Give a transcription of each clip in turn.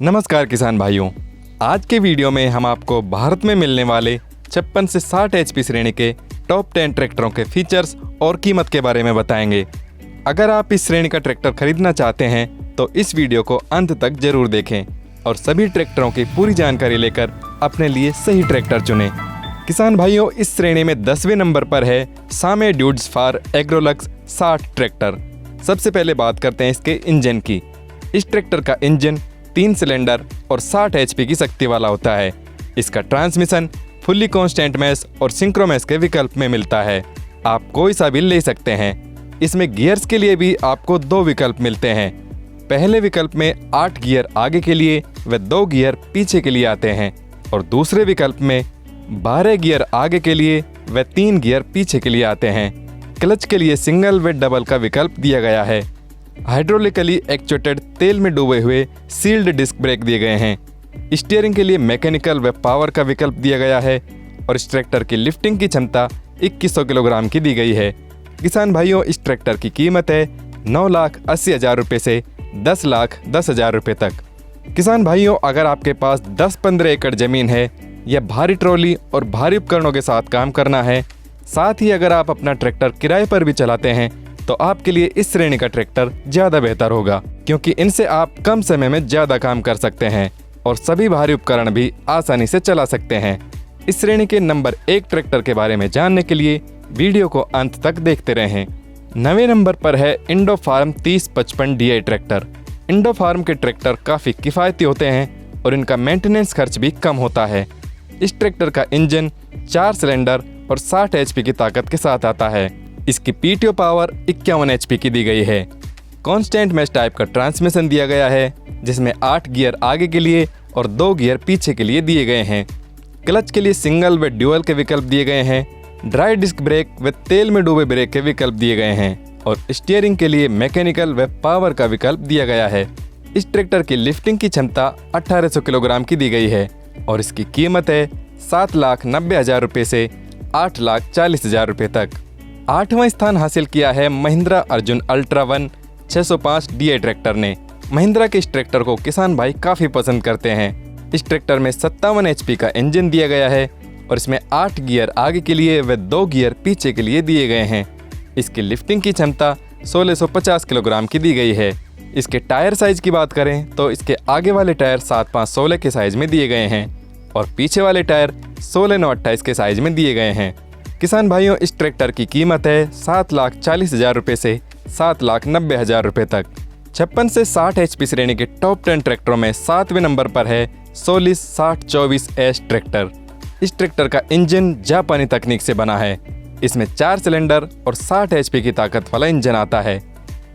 नमस्कार किसान भाइयों, आज के वीडियो में हम आपको भारत में मिलने वाले 56 से 60 HP श्रेणी के टॉप 10 ट्रैक्टरों के फीचर्स और कीमत के बारे में बताएंगे। अगर आप इस श्रेणी का ट्रैक्टर खरीदना चाहते हैं तो इस वीडियो को अंत तक जरूर देखें और सभी ट्रैक्टरों की पूरी जानकारी लेकर अपने लिए सही ट्रैक्टर चुनें। किसान भाइयों, इस श्रेणी में 10वें नंबर पर है सामे ड्यूड्स फॉर एग्रोलक्स 60 ट्रैक्टर। सबसे पहले बात करते हैं इसके इंजन की। इस ट्रैक्टर का इंजन 3 सिलेंडर और 60 HP की शक्ति वाला होता है। इसका ट्रांसमिशन फुल्ली कांस्टेंट मैश और सिंक्रोमैश के विकल्प में मिलता है। आप कोई सा भी ले सकते हैं। इसमें गियर्स के लिए भी आपको 2 विकल्प मिलते हैं। पहले विकल्प में 8 गियर आगे के लिए व 2 गियर पीछे के लिए आते हैं और दूसरे विकल्प में 12 गियर आगे के लिए व 3 गियर पीछे के लिए आते हैं। क्लच के लिए सिंगल व डबल का विकल्प दिया गया है। हाइड्रोलिकली एक्चुएटेड तेल में डूबे हुए सील्ड डिस्क ब्रेक दिए गए हैं। स्टीयरिंग के लिए मैकेनिकल व पावर का विकल्प दिया गया है और इस ट्रैक्टर की लिफ्टिंग की क्षमता 2100 किलोग्राम की दी गई है। किसान भाइयों, इस ट्रैक्टर की कीमत है 9,80,000 रुपये से 10,10,000 रुपये तक। किसान भाइयों, अगर आपके पास 10-15 एकड़ ज़मीन है या भारी ट्रॉली और भारी उपकरणों के साथ काम करना है, साथ ही अगर आप अपना ट्रैक्टर किराए पर भी चलाते हैं तो आपके लिए इस श्रेणी का ट्रैक्टर ज़्यादा बेहतर होगा, क्योंकि इनसे आप कम समय में ज़्यादा काम कर सकते हैं और सभी भारी उपकरण भी आसानी से चला सकते हैं। इस श्रेणी के नंबर 1 ट्रैक्टर के बारे में जानने के लिए वीडियो को अंत तक देखते रहें। 9वें नंबर पर है इंडोफार्म 3055 DI ट्रैक्टर। इंडोफार्म के ट्रैक्टर काफ़ी किफ़ायती होते हैं और इनका मेंटेनेंस खर्च भी कम होता है। इस ट्रैक्टर का इंजन 4 सिलेंडर और 60 HP की ताकत के साथ आता है। इसकी PTO पावर 51 HP की दी गई है। कांस्टेंट मैश टाइप का ट्रांसमिशन दिया गया है, जिसमें 8 गियर आगे के लिए और 2 गियर पीछे के लिए दिए गए हैं। क्लच के लिए सिंगल व ड्यूअल के विकल्प दिए गए हैं। ड्राई डिस्क ब्रेक व तेल में डूबे ब्रेक के विकल्प दिए गए हैं और स्टीयरिंग के लिए मैकेनिकल व पावर का विकल्प दिया गया है। इस ट्रैक्टर की लिफ्टिंग की क्षमता 1800 किलोग्राम की दी गई है और इसकी कीमत है 7,90,000 रुपये से 8,40,000 रुपये तक। 8वां स्थान हासिल किया है Mahindra Arjun ultra 1 605 DI tractor ने। महिंद्रा के इस ट्रैक्टर को किसान भाई काफ़ी पसंद करते हैं। इस ट्रैक्टर में 57 HP का इंजन दिया गया है और इसमें 8 गियर आगे के लिए व 2 गियर पीछे के लिए दिए गए हैं। इसकी लिफ्टिंग की क्षमता 1650 किलोग्राम की दी गई है। इसके टायर साइज़ की बात करें तो इसके आगे वाले टायर 7x16 के साइज़ में दिए गए हैं और पीछे वाले टायर 16x28 के साइज़ में दिए गए हैं। किसान भाइयों, इस ट्रैक्टर की कीमत है 7,40,000 रुपये से 7,90,000 रुपये तक। 56 से 60 HP श्रेणी के टॉप 10 ट्रैक्टरों में 7वें नंबर पर है सोलिस 6024S ट्रैक्टर। इस ट्रैक्टर का इंजन जापानी तकनीक से बना है। इसमें 4 सिलेंडर और 60 HP की ताकत वाला इंजन आता है।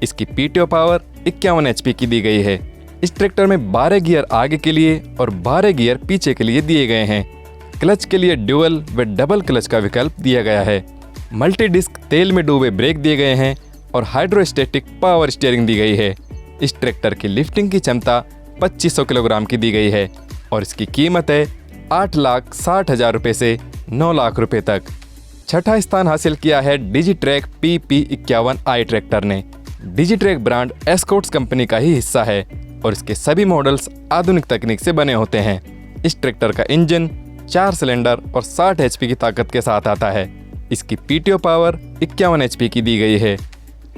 इसकी PTO पावर 51 HP की दी गई है। इस ट्रैक्टर में 12 गियर आगे के लिए और 12 गियर पीछे के लिए दिए गए हैं। क्लच के लिए ड्यूअल व डबल क्लच का विकल्प दिया गया है। मल्टी डिस्क तेल में डूबे ब्रेक दिए गए हैं और हाइड्रोस्टैटिक पावर स्टीयरिंग दी गई है। इस ट्रैक्टर की लिफ्टिंग की क्षमता 2500 किलोग्राम की दी गई है और इसकी कीमत है 8,60,000 रुपये से 9 लाख रुपये तक। 6ठा स्थान हासिल किया है डिजिट्रैक PP51i ट्रैक्टर ने। डिजिट्रैक ब्रांड एस्कॉर्ट्स कंपनी का ही हिस्सा है और इसके सभी मॉडल्स आधुनिक तकनीक से बने होते हैं। इस ट्रैक्टर का इंजन 4 सिलेंडर और 60 HP की ताकत के साथ आता है। इसकी PTO पावर 51 HP की दी गई है।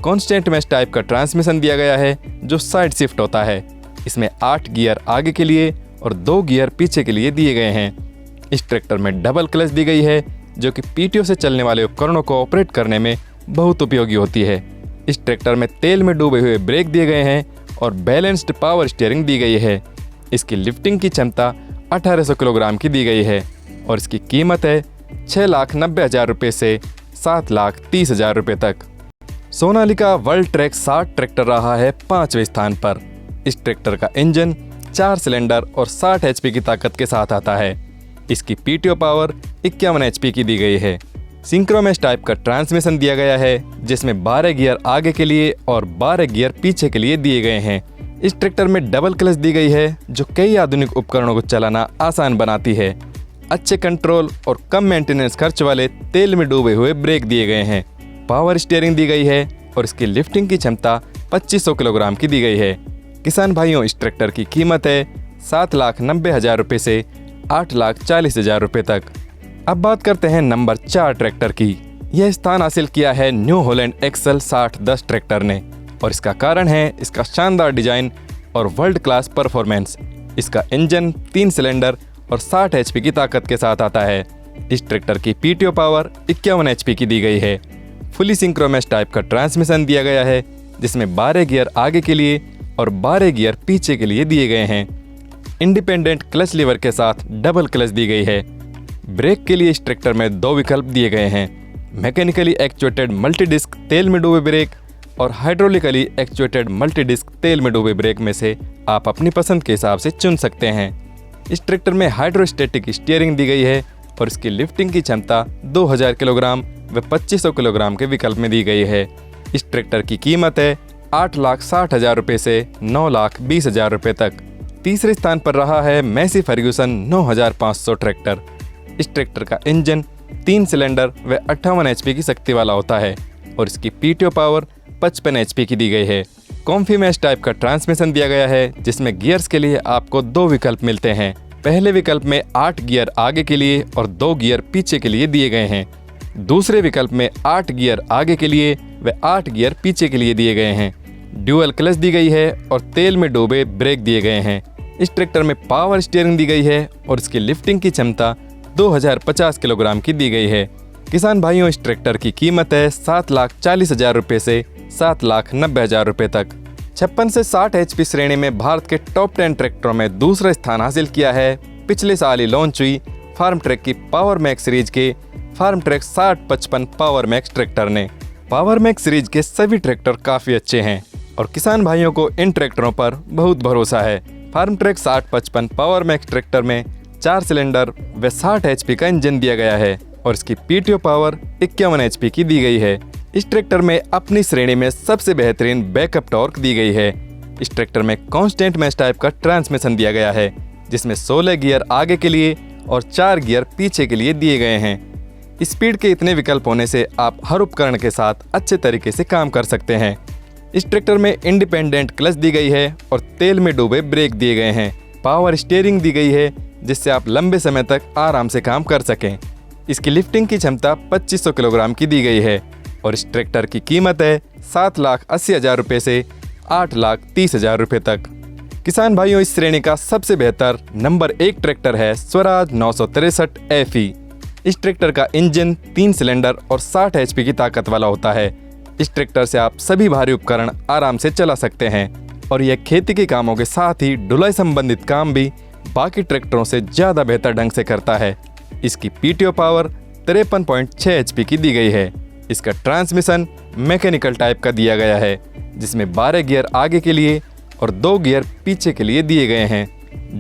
कांस्टेंट मैश टाइप का ट्रांसमिशन दिया गया है जो साइड शिफ्ट होता है। इसमें 8 गियर आगे के लिए और 2 गियर पीछे के लिए दिए गए हैं। इस ट्रैक्टर में डबल क्लच दी गई है, जो कि PTO से चलने वाले उपकरणों को ऑपरेट करने में बहुत उपयोगी होती है। इस ट्रैक्टर में तेल में डूबे हुए ब्रेक दिए गए हैं और बैलेंस्ड पावर स्टीयरिंग दी गई है। इसकी लिफ्टिंग की क्षमता 1800 किलोग्राम की दी गई है और इसकी कीमत है 6,90,000 रुपये से 7,30,000 रुपये तक। सोनालिका वर्ल्ड ट्रैक 60 ट्रैक्टर रहा है 5वें स्थान पर। इस ट्रैक्टर का इंजन 4 सिलेंडर और 60 HP की ताकत के साथ आता है। इसकी PTO पावर 51 HP की दी गई है। सिंक्रोमैश टाइप का ट्रांसमिशन दिया गया है, जिसमें 12 गियर आगे के लिए और 12 गियर पीछे के लिए दिए गए हैं। इस ट्रैक्टर में डबल क्लच दी गई है, जो कई आधुनिक उपकरणों को चलाना आसान बनाती है। अच्छे कंट्रोल और कम मेंटेनेंस खर्च वाले तेल में डूबे हुए ब्रेक दिए गए हैं। पावर स्टीयरिंग दी गई है और इसकी लिफ्टिंग की क्षमता 2500 किलोग्राम की दी गई है। किसान भाइयों, इस ट्रैक्टर की कीमत है 7,90,000 रुपये से 8,40,000 रुपये तक। अब बात करते हैं नंबर 4 ट्रैक्टर की। यह स्थान हासिल किया है न्यू हॉलैंड एक्सल 6010 ट्रैक्टर ने, और इसका कारण है इसका शानदार डिजाइन और वर्ल्ड क्लास परफॉर्मेंस। इसका इंजन 3 सिलेंडर और 60 HP की ताकत के साथ आता है। इस ट्रैक्टर की PTO पावर 51 HP की दी गई है। फुली सिंक्रोमेस टाइप का ट्रांसमिशन दिया गया है, जिसमें 12 गियर आगे के लिए और 12 गियर पीछे के लिए दिए गए हैं। इंडिपेंडेंट क्लच लीवर के साथ डबल क्लच दी गई है। ब्रेक के लिए इस ट्रैक्टर में 2 विकल्प दिए गए हैं, मैकेनिकली एक्चुएटेड मल्टी डिस्क तेल में डूबे ब्रेक और हाइड्रोलिकली एक्चुएटेड मल्टी डिस्क तेल में डूबे ब्रेक में से आप अपनी पसंद के हिसाब से चुन सकते हैं। इस ट्रैक्टर में हाइड्रोस्टेटिक स्टीयरिंग दी गई है और इसकी लिफ्टिंग की क्षमता 2000 किलोग्राम व 2500 किलोग्राम के विकल्प में दी गई है। इस ट्रैक्टर की कीमत है 8,60,000 रुपये से 9,20,000 रुपये तक। तीसरे स्थान पर रहा है मैसी फर्ग्यूसन 9500 ट्रैक्टर। इस ट्रैक्टर का इंजन 3 सिलेंडर व 58 HP की शक्ति वाला होता है और इसकी PTO पावर 55 HP की दी गई है। कॉम्फीमेश टाइप का ट्रांसमिशन दिया गया है, जिसमें गियर्स के लिए आपको 2 विकल्प मिलते हैं। पहले विकल्प में 8 गियर आगे के लिए और 2 गियर पीछे के लिए दिए गए हैं। दूसरे विकल्प में 8 गियर आगे के लिए व 8 गियर पीछे के लिए दिए गए हैं। ड्यूअल क्लच दी गई है और तेल में डूबे ब्रेक दिए गए हैं। इस ट्रैक्टर में पावर स्टीयरिंग दी गई है और इसकी लिफ्टिंग की क्षमता 2050 किलोग्राम की दी गई है। किसान भाइयों, इस ट्रैक्टर की कीमत है 7,40,000 रुपये से 7,90,000 रुपये तक। 56 से 60 HP श्रेणी में भारत के टॉप 10 ट्रैक्टरों में दूसरा स्थान हासिल किया है पिछले साल ही लॉन्च हुई फार्म ट्रैक की पावर मैक्स सीरीज के Farmtrac 6055 power max tractor ने। पावर मैक्स सीरीज के सभी ट्रैक्टर काफ़ी अच्छे हैं और किसान भाइयों को इन ट्रैक्टरों पर बहुत भरोसा है। Farmtrac 6055 power max tractor में 4 सिलेंडर व 60 HP का इंजन दिया गया है और इसकी PTO पावर 51 HP की दी गई है। इस ट्रैक्टर में अपनी श्रेणी में सबसे बेहतरीन बैकअप टॉर्क दी गई है। इस ट्रैक्टर में कांस्टेंट मैश टाइप का ट्रांसमिशन दिया गया है, जिसमें 16 गियर आगे के लिए और 4 गियर पीछे के लिए दिए गए हैं। स्पीड के इतने विकल्प होने से आप हर उपकरण के साथ अच्छे तरीके से काम कर सकते हैं। इस ट्रैक्टर में इंडिपेंडेंट क्लच दी गई है और तेल में डूबे ब्रेक दिए गए हैं। पावर स्टीयरिंग दी गई है, जिससे आप लंबे समय तक आराम से काम कर सकें। इसकी लिफ्टिंग की क्षमता 2500 किलोग्राम की दी गई है और इस ट्रैक्टर की कीमत है 7,80,000 रुपये से 8,30,000 रुपये तक। किसान भाइयों, इस श्रेणी का सबसे बेहतर नंबर 1 ट्रैक्टर है स्वराज 963 FE। इस ट्रैक्टर का इंजन 3 सिलेंडर और 60 HP की ताकत वाला होता है। इस ट्रैक्टर से आप सभी भारी उपकरण आराम से चला सकते हैं और यह खेती के कामों के साथ ही ढुलाई संबंधित काम भी बाकी ट्रैक्टरों से ज़्यादा बेहतर ढंग से करता है। इसकी PTO पावर 53.6 HP की दी गई है। इसका ट्रांसमिशन मैकेनिकल टाइप का दिया गया है, जिसमें 12 गियर आगे के लिए और 2 गियर पीछे के लिए दिए गए हैं।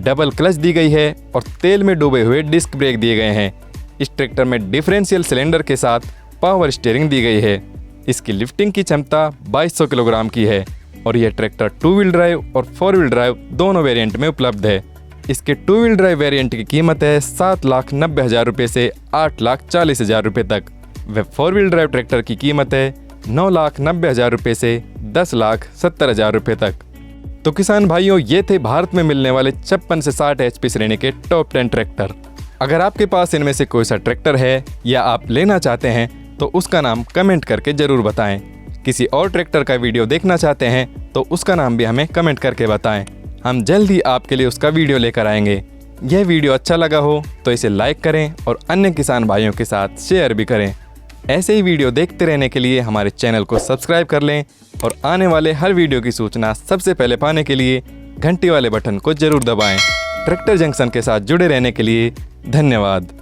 डबल क्लच दी गई है और तेल में डूबे हुए डिस्क ब्रेक दिए गए हैं। इस ट्रैक्टर में डिफरेंशियल सिलेंडर के साथ पावर स्टीयरिंग दी गई है। इसकी लिफ्टिंग की क्षमता 2200 किलोग्राम की है और यह ट्रैक्टर 2 व्हील ड्राइव और 4 व्हील ड्राइव दोनों वेरिएंट में उपलब्ध है। इसके 2 व्हील ड्राइव वेरिएंट की कीमत है 7,90,000 रुपये से 8,40,000 रुपये तक। व 4 व्हील ड्राइव ट्रैक्टर की कीमत है 9,90,000 रुपये से 10,70,000 रुपये तक। तो किसान भाइयों, ये थे भारत में मिलने वाले 56 से 60 HP श्रेणी के टॉप 10 ट्रैक्टर। अगर आपके पास इनमें से कोई सा ट्रैक्टर है या आप लेना चाहते हैं तो उसका नाम कमेंट करके ज़रूर बताएं। किसी और ट्रैक्टर का वीडियो देखना चाहते हैं तो उसका नाम भी हमें कमेंट करके बताएं। हम जल्द ही आपके लिए उसका वीडियो लेकर आएंगे। यह वीडियो अच्छा लगा हो तो इसे लाइक करें और अन्य किसान भाइयों के साथ शेयर भी करें। ऐसे ही वीडियो देखते रहने के लिए हमारे चैनल को सब्सक्राइब कर लें और आने वाले हर वीडियो की सूचना सबसे पहले पाने के लिए घंटी वाले बटन को जरूर दबाएं। ट्रैक्टर जंक्शन के साथ जुड़े रहने के लिए धन्यवाद।